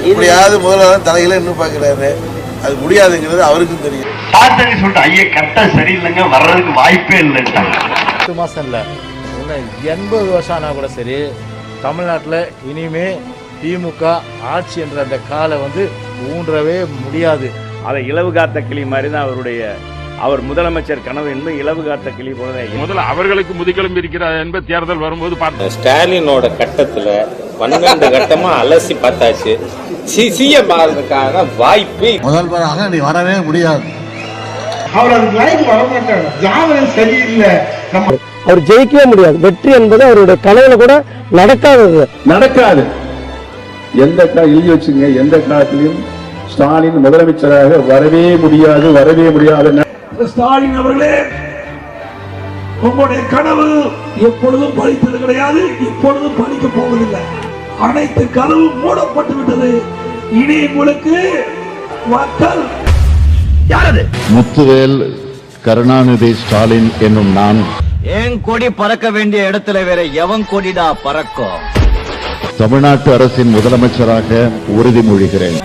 எப்படியாவது முதல்வர் தலையில இன்னும் பார்க்கிறாரு, அது முடியாதுங்கிறது அவருக்கும் தெரியும். சாத்தனை சொல்லிட்டு ஐயா கரெக்டாக சரியில்லைங்க, வர்றதுக்கு வாய்ப்பே இல்லைன்ட்டாங்க. 10 மாதம் இல்லை, இன்னும் 80 வருஷம் ஆனால் கூட சரி, தமிழ்நாட்டில் இனிமே திமுக ஆட்சி என்ற அந்த காலை ஊன்றவே முடியாது. அதை இலவு காத்த கிளி மாதிரி தான் அவர் முதலமைச்சர் கனவு என்பது இலவு காத்த கிளி போல. முதல்ல அவர்களுக்கு முதுகெலும்பு இருக்கிறார் என்பது தேர்தல் வரும்போது பார்த்தோம். ஸ்டாலினோட கட்டத்துல 12 கட்டமா அலசி பார்த்தாச்சு. சிஎம் ஆகிறதுக்கான வாய்ப்பு முதல்வராக நீ வரவே முடியாது. அவர் அதுக்கு லைன் வரமாட்டாங்க, ஜாதகம் சரியில்லை, அவர் ஜெயிக்கவே முடியாது. வெற்றி என்பது அவருடைய கனவுல கூட நடக்காது. எந்த எழுதி வச்சுங்க, எந்த காலத்திலும் ஸ்டாலின் முதலமைச்சராக வரவே முடியாது. ஸ்டாலின் அவர்களே, உங்களுடைய கனவு எப்பொழுதும் பலித்தது கிடையாது, இப்பொழுதும் பலிக்க போவதில்லை. அனைத்து கனவும் மூடப்பட்டு விட்டது. இனி உங்களுக்கு மக்கள் முத்துவேல் கருணாநிதி ஸ்டாலின் என்னும் நான் என் கொடி பறக்க வேண்டிய இடத்துல வேற எவன் கொடிடா பறக்கும்? தமிழ்நாட்டு அரசின் முதலமைச்சராக உறுதிமொழிகிறேன்.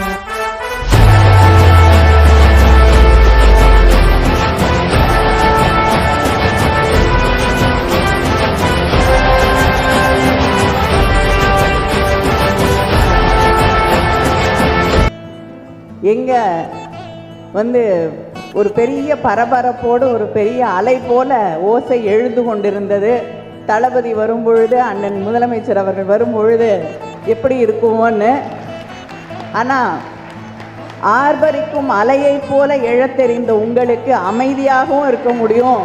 எங்க ஒரு பெரிய பரபரப்போடு ஒரு பெரிய அலை போல ஓசை எழுந்து கொண்டிருந்தது. தளபதி வரும் பொழுது, அண்ணன் முதலமைச்சர் அவர்கள் வரும் பொழுது எப்படி இருக்குமோன்னு. ஆனால் ஆர்ப்பரிக்கும் அலையை போல எழத் தெரிந்த உங்களுக்கு அமைதியாகவும் இருக்க முடியும்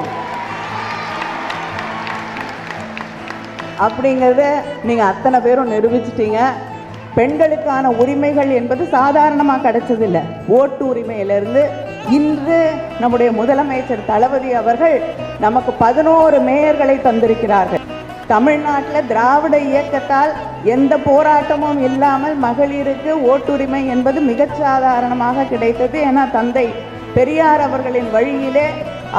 அப்படிங்கிறத நீங்கள் அத்தனை பேரும் நிரூபிச்சிட்டீங்க. பெண்களுக்கான உரிமைகள் என்பது சாதாரணமாக கிடைச்சதில்லை. ஓட்டு உரிமையிலிருந்து இன்று நம்முடைய முதலமைச்சர் தளபதி அவர்கள் நமக்கு 11 மேயர்களை தந்திருக்கிறார்கள். தமிழ்நாட்டில் திராவிட இயக்கத்தால் எந்த போராட்டமும் இல்லாமல் மகளிருக்கு ஓட்டுரிமை என்பது மிகச் சாதாரணமாக கிடைத்தது. ஏன்னா தந்தை பெரியார் அவர்களின் வழியிலே,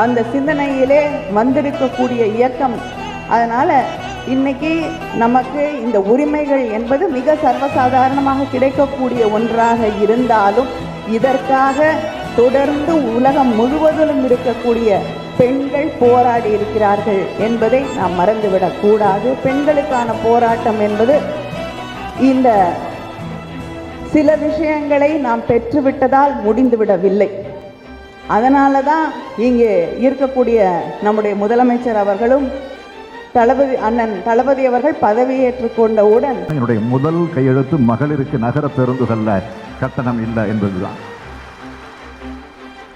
அந்த சிந்தனையிலே வந்திருக்கக்கூடிய இயக்கம். அதனால் இன்னைக்கு நமக்கு இந்த உரிமைகள் என்பது மிக சர்வசாதாரணமாக கிடைக்கக்கூடிய ஒன்றாக இருந்தாலும், இதற்காக தொடர்ந்து உலகம் முழுவதிலும் இருக்கக்கூடிய பெண்கள் போராடி இருக்கிறார்கள் என்பதை நாம் மறந்துவிடக் கூடாது. பெண்களுக்கான போராட்டம் என்பது இந்த சில விஷயங்களை நாம் பெற்றுவிட்டதால் முடிந்துவிடவில்லை. அதனால தான் இங்கே இருக்கக்கூடிய நம்முடைய முதலமைச்சர் அவர்களும் அண்ணன் தளபதி அவர்கள் பதவியேற்றுக் கொண்டவுடன் என்னுடைய முதல் கையெழுத்து மகளிருக்கு நகர பேருந்துகள்ல கட்டணம் இல்லை என்பதுதான்.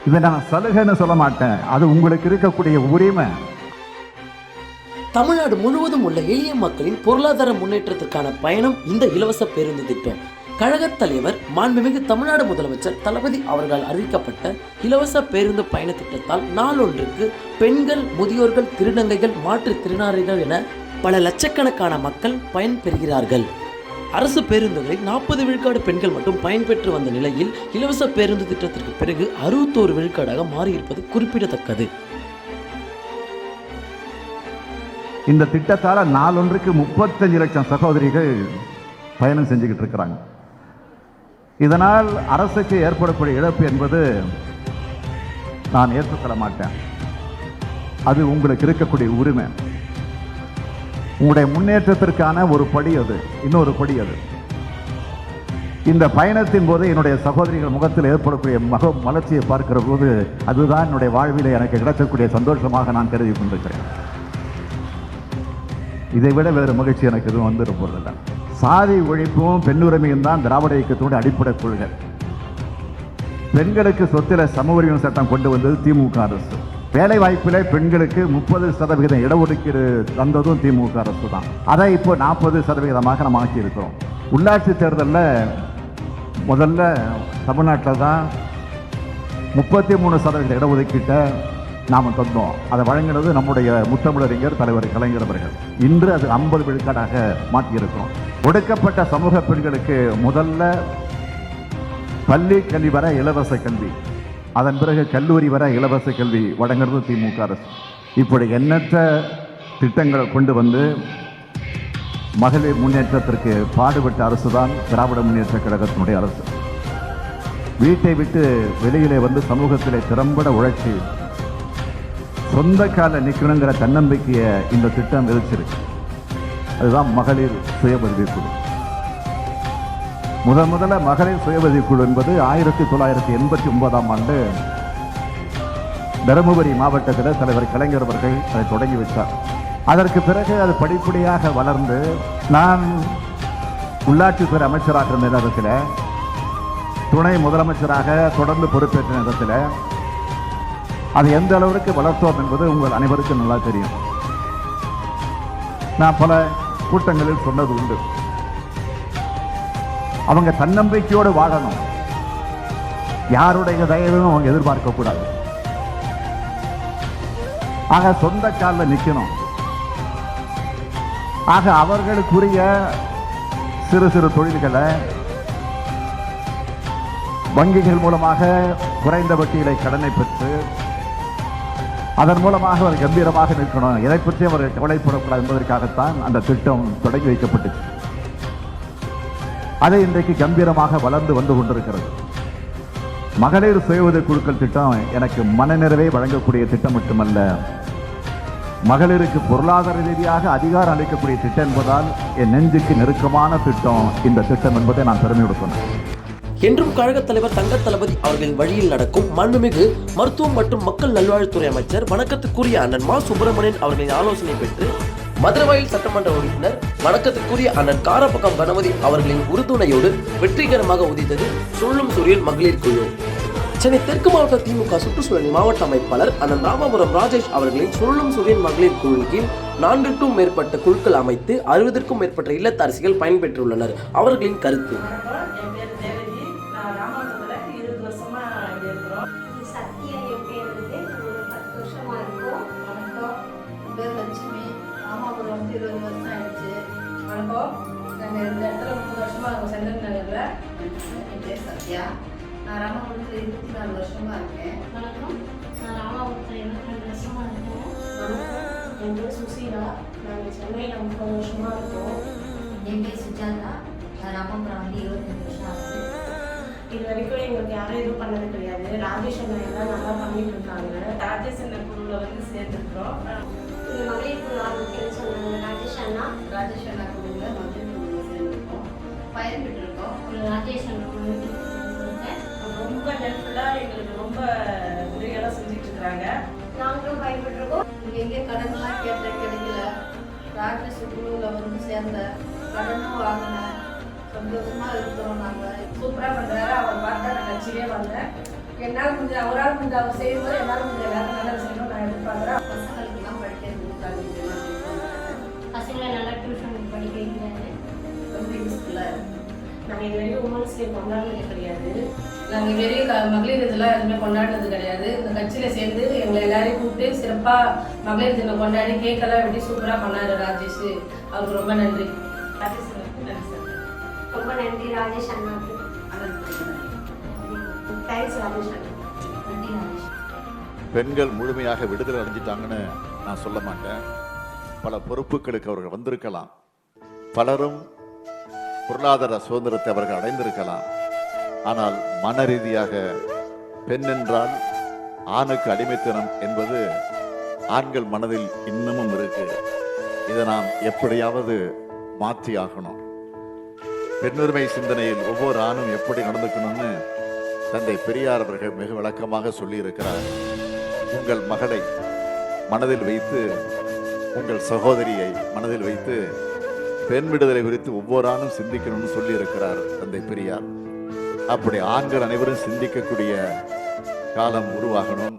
இதை நான் சலுகைன்னு சொல்ல மாட்டேன், அது உங்களுக்கு இருக்கக்கூடிய உரிமை. தமிழ்நாடு முழுவதும் உள்ள எளிய மக்களின் பொருளாதார முன்னேற்றத்திற்கான பயணம் இந்த இலவச பேருந்து திட்டம். கழகத் தலைவர் மாண்புமிகு தமிழ்நாடு முதலமைச்சர் தளபதி அவர்களால் அறிவிக்கப்பட்ட இலவச பேருந்து பயண திட்டத்தால் நாளொன்றுக்கு பெண்கள், முதியோர்கள், திருநங்கைகள், மாற்றுத்திறனாளிகள் என பல லட்சக்கணக்கான மக்கள் பயன்பெறுகிறார்கள். அரசு பேருந்துகளில் 40 விழுக்காடு பெண்கள் மட்டும் பயன்பெற்று வந்த நிலையில் இலவச பேருந்து திட்டத்திற்கு பிறகு 61 விழுக்காடாக மாறியிருப்பது குறிப்பிடத்தக்கது. இந்த திட்டத்தால நாளொன்றுக்கு 35 லட்சம் சகோதரிகள் பயணம் செஞ்சுக்கிட்டு இருக்கிறாங்க. இதனால் அரசுக்கு ஏற்படக்கூடிய இழப்பு என்பது நான் ஏற்றுக்கொள்ள மாட்டேன். அது உங்களுக்கு இருக்கக்கூடிய உரிமை, உங்களுடைய முன்னேற்றத்திற்கான ஒரு படி, அது இன்னொரு படி. அது இந்த பயணத்தின் போது என்னுடைய சகோதரிகள் முகத்தில் ஏற்படக்கூடிய மலர்ச்சியை பார்க்கிற போது அதுதான் என்னுடைய வாழ்வில் எனக்கு கிடைக்கக்கூடிய சந்தோஷமாக நான் கருதி கொண்டிருக்கிறேன். இதை விட வேறு மகிழ்ச்சி எனக்கு எதுவும் வந்துட போறதில்லை. சாதி ஒழிப்பும் பெண்ணுரிமையும் தான் திராவிட இயக்கத்தோடு அடிப்படை கொள்கை. பெண்களுக்கு சொத்தில சம உரிமை சட்டம் கொண்டு வந்தது திமுக அரசு. வேலை வாய்ப்பில் பெண்களுக்கு 30% இடஒதுக்கீடு தந்ததும் திமுக அரசு தான். அதை இப்போ 40% நம்ம ஆக்கி இருக்கிறோம். உள்ளாட்சி தேர்தலில் முதல்ல தமிழ்நாட்டில் தான் 33% இடஒதுக்கீட்டை நாம் தந்தோம். அதை வழங்கினது நம்முடைய முத்தமிழறிஞர் தலைவர் கலைஞர் அவர்கள். இன்று அது 50 விழுக்காடாக மாற்றியிருக்கிறோம். ஒடுக்கப்பட்ட சமூக பெண்களுக்கு முதல்ல பள்ளி கல்வி வர இலவச கல்வி, அதன் பிறகு கல்லூரி வர இலவச கல்வி வழங்குறது திமுக அரசு. இப்படி எண்ணற்ற திட்டங்களை கொண்டு வந்து மகளிர் முன்னேற்றத்திற்கு பாடுபட்ட அரசுதான் திராவிட முன்னேற்ற கழகத்தினுடைய அரசு. வீட்டை விட்டு வெளியிலே வந்து சமூகத்திலே திறம்பட உழைச்சி சொந்த கால நிற்கணுங்கிற தன்னம்பிக்கையை இந்த திட்டம் விதிச்சிருக்கு. அதுதான் மகளிர் சுய உதவிக்குழு. முதல்ல மகளிர் சுய உதவிக்குழு என்பது 1989ஆம் ஆண்டு தருமபுரி மாவட்டத்தில் தலைவர் கலைஞர் அவர்கள் அதை தொடங்கி வைத்தார். அதற்கு பிறகு அது படிப்படியாக வளர்ந்து, நான் உள்ளாட்சித்துறை அமைச்சராக இருந்த நேரத்தில், துணை முதலமைச்சராக தொடர்ந்து பொறுப்பேற்ற நேரத்தில் அது எந்த அளவிற்கு வளர்த்தோம் என்பது உங்கள் அனைவருக்கும் நல்லா தெரியும். நான் பல கூட்டங்களில் சொன்னது உண்டு, அவங்க தன்னம்பிக்கையோடு வாழணும், யாருடைய தயவும் அவங்க எதிர்பார்க்க கூடாது. ஆக சொந்த காலில் நிற்கணும். ஆக அவர்களுக்குரிய சிறு சிறு தொழில்களை வங்கிகள் மூலமாக குறைந்த வட்டியிலே கடனை பெற்று அதன் மூலமாக அவர் கம்பீரமாக நிற்கணும், எதை பற்றி அவர் கவலைப்படக்கூடாது என்பதற்காகத்தான் அந்த திட்டம் தொடங்கி வைக்கப்பட்டுச்சு. அதை இன்றைக்கு கம்பீரமாக வளர்ந்து வந்து கொண்டிருக்கிறது. மகளிர் சுய உதவி குழுக்கள் திட்டம் எனக்கு மனநிறைவை வழங்கக்கூடிய திட்டம் மட்டுமல்ல, மகளிருக்கு பொருளாதார ரீதியாக அதிகாரம் அளிக்கக்கூடிய திட்டம் என்பதால் என் நெஞ்சுக்கு நெருக்கமான திட்டம் இந்த திட்டம் என்பதை நான் பெருமையோடு சொன்னேன். என்றும் கழக தலைவர் தங்க தளபதி அவர்களின் வழியில் நடக்கும் மாண்புமிகு மருத்துவம் மற்றும் மக்கள் நல்வாழ்வுத்துறை அமைச்சர் வணக்கத்துக்குரிய அண்ணன் மா சுப்பிரமணியன் அவர்களின் ஆலோசனை பெற்று மதுரவாயில் சட்டமன்ற உறுப்பினர் வணக்கத்துக்குரிய அண்ணன் காரப்பக்கம் கணபதி அவர்களின் உறுதுணையோடு வெற்றிகரமாக உதித்தது சுள்ளும் சூரியல் மகளிர் குழு. சென்னை தெற்கு மாவட்ட திமுக சுற்றுச்சூழல் மாவட்ட அமைப்பாளர் அண்ணன் ராமபுரம் ராஜேஷ் அவர்களின் சுள்ளும் சூரியல் மகளிர் குழு கீழ் 4க்கும் மேற்பட்ட குழுக்கள் அமைத்து 60க்கும் மேற்பட்ட இல்லத்தரசிகள் பயன்பெற்றுள்ளனர். அவர்களின் கருத்து. நான் ராமபுரத்தில் 24 வருஷமா இருக்கேன். வணக்கம், நான் ராமபுரத்தில் 22 வருஷமா இருக்கேன். வணக்கம், என் பேர் சுசீலா, நாங்கள் சென்னையில் 30 வருஷமா இருக்கோம். என் பேர் சுஜாதா, நான் ராமபுரம் வந்து 25 வருஷம் ஆகுது. இது வரைக்கும் எங்களுக்கு யாரும் எதுவும் பண்ணது கிடையாது. ராஜேஷ் அண்ணா எல்லாம் நல்லா பண்ணிட்டு இருக்காங்க. ராஜேஷ் அண்ணா குழுவில் வந்து சேர்ந்துருக்கிறோம். இந்த மகளிர் குழு ஆரம்பிக்கணும்னு சொன்னாங்க ராஜேஷ் அண்ணா குழுவில் மகளிர் குழுவில் சேர்ந்துருக்கோம், பயன்பெற்றிருக்கோம். ராஜேஷ் அண்ணா குழு ரொம்ப ஹெல்ப்ஃபுல்லாக எங்களுக்கு ரொம்ப உதவியெல்லாம் செஞ்சுட்டு இருக்கிறாங்க. நாங்களும் பயன்பட்டுருக்கோம். எங்கே கடன்லாம் கேட்ட கிடைக்கல. ராஜேஷ் குழுவில் வந்து சேர்ந்த கடனும் வாங்கினேன். சந்தோஷமாக இருக்கிறோம். நாங்கள் சூப்பராக பண்ணுறாரு. அவர் பார்த்தா நான் கட்சியிலே வந்தேன். என்னால் முடிஞ்ச அவரால் முடிஞ்ச அவர் செய்யும்போது என்னால் முடிஞ்ச எல்லாரும் நல்லா செய்யணும் நான் எதிர்பார்க்குறேன். பசங்களுக்கெல்லாம் படிக்க பசங்களை நல்லா டியூஷன் படிக்க வைக்கிறாரு. ரொம்ப யூஸ்ஃபுல்லாக இருக்குது. நாங்கள் இது வரைக்கும் உமன்ஸ் டே கொண்டாடுறது கிடையாது. நாங்கள் பெரிய மகளிர் இதெல்லாம் எதுவுமே கொண்டாடுறது கிடையாது. இந்த கட்சியில் சேர்ந்து எங்களை எல்லாரையும் கூப்பிட்டு சிறப்பாக மகளிர் தினம் கொண்டாடி கேக்கெல்லாம் வெட்டி சூப்பராக பண்ணாரு ராஜேஷ். அவருக்கு ரொம்ப நன்றி. ராஜேஷ் அண்ணாவுக்கு நன்றி சார். ரொம்ப நன்றி ராஜேஷ் அண்ணாவுக்கு. தேங்க்ஸ் ராஜேஷ் அண்ணா. நன்றி ராஜேஷ். பெண்கள் முழுமையாக விடுதலை அடைஞ்சிட்டாங்கன்னு நான் சொல்ல மாட்டேன். பல பொறுப்புகளுக்கு அவர்கள் வந்திருக்கலாம். பலரும் பொருளாதார சுதந்திரத்தை அவர்கள் அடைந்திருக்கலாம். ஆனால் மன ரீதியாக பெண் என்றால் ஆணுக்கு அடிமைத்தனம் என்பது ஆண்கள் மனதில் இன்னமும் இருக்கு. இதை நாம் எப்படியாவது மாற்றி ஆகணும். பெண்ணுரிமை சிந்தனையில் ஒவ்வொரு ஆணும் எப்படி நடந்துக்கணும்னு தந்தை பெரியார் அவர்கள் மிக விளக்கமாக சொல்லி இருக்கிறார். உங்கள் மகளை மனதில் வைத்து, உங்கள் சகோதரியை மனதில் வைத்து பெண் விடுதலை குறித்து ஒவ்வொரு ஆணும் சிந்திக்கணும்னு சொல்லி இருக்கிறார் தந்தை பெரியார். அப்படி ஆண்கள் அனைவரும் சிந்திக்கக்கூடிய காலம் உருவாகணும்.